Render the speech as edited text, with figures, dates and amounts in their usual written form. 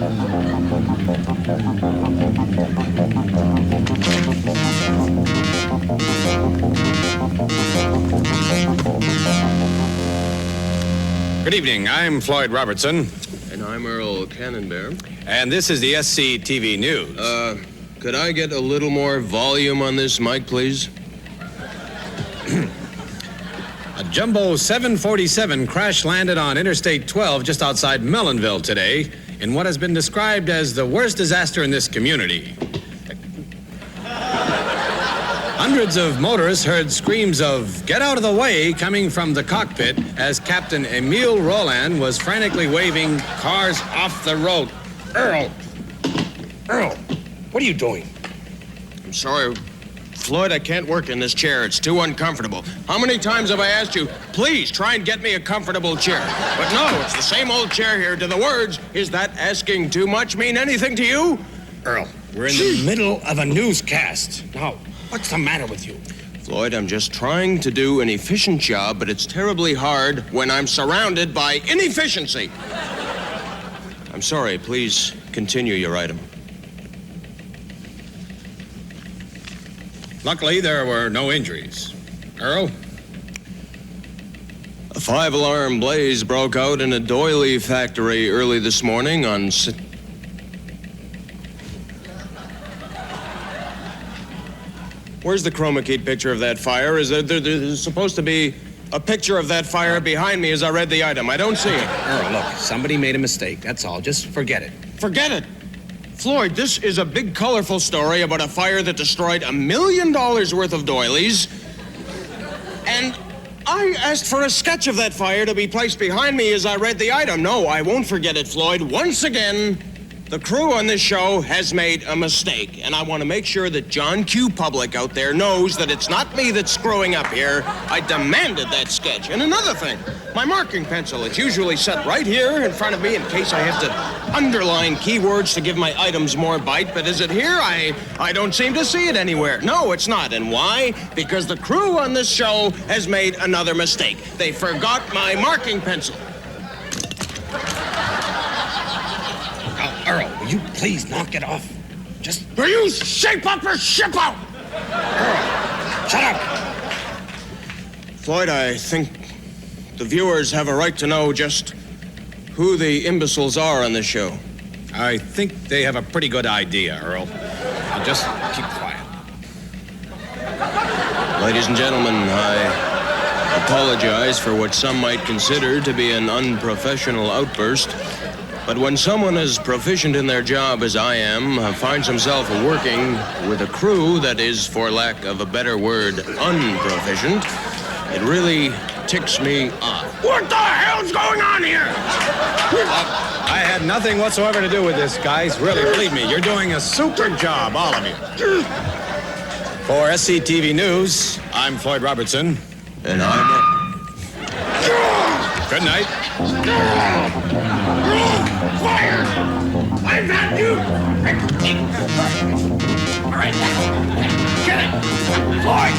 Good evening. I'm Floyd Robertson. And I'm Earl Camembert. And this is the SCTV News. Could I get a little more volume on this mic, please? A jumbo 747 crash-landed on Interstate 12 just outside Mellonville today in what has been described as the worst disaster in this community. Hundreds of motorists heard screams of "get out of the way" coming from the cockpit as Captain Emile Roland was frantically waving cars off the road. Earl, what are you doing? I'm sorry, Floyd, I can't work in this chair. It's too uncomfortable. How many times have I asked you, please try and get me a comfortable chair? But no, it's the same old chair here. To the words, is that asking too much mean anything to you? Earl, we're in the middle of a newscast. Now, what's the matter with you? Floyd, I'm just trying to do an efficient job, but it's terribly hard when I'm surrounded by inefficiency. I'm sorry, please continue your item. Luckily, there were no injuries. Earl? A 5-alarm blaze broke out in a doily factory early this morning on... Where's the chroma keyed picture of that fire? There's supposed to be a picture of that fire behind me as I read the item. I don't see it. Earl, look, somebody made a mistake. That's all. Just forget it. Forget it. Floyd, this is a big, colorful story about a fire that destroyed $1 million worth of doilies. And I asked for a sketch of that fire to be placed behind me as I read the item. No, I won't forget it, Floyd. Once again, the crew on this show has made a mistake. And I want to make sure that John Q. Public out there knows that it's not me that's screwing up here. I demanded that sketch. And another thing, my marking pencil, it's usually set right here in front of me in case I have to underline keywords to give my items more bite. But is it here? I don't seem to see it anywhere. No, it's not. And why? Because the crew on this show has made another mistake. They forgot my marking pencil. Earl, will you please knock it off? Just... Will you shape up or ship out? Earl, shut up. Floyd, I think the viewers have a right to know just who the imbeciles are on this show. I think they have a pretty good idea, Earl. Now just keep quiet. Ladies and gentlemen, I apologize for what some might consider to be an unprofessional outburst. But when someone as proficient in their job as I am finds himself working with a crew that is, for lack of a better word, unproficient, it really ticks me off. What the hell's going on here? I had nothing whatsoever to do with this, guys. Really, believe me, you're doing a super job, all of you. For SCTV News, I'm Floyd Robertson. And I'm... Good night. Fire! I've had you! All right. Get it! Floyd!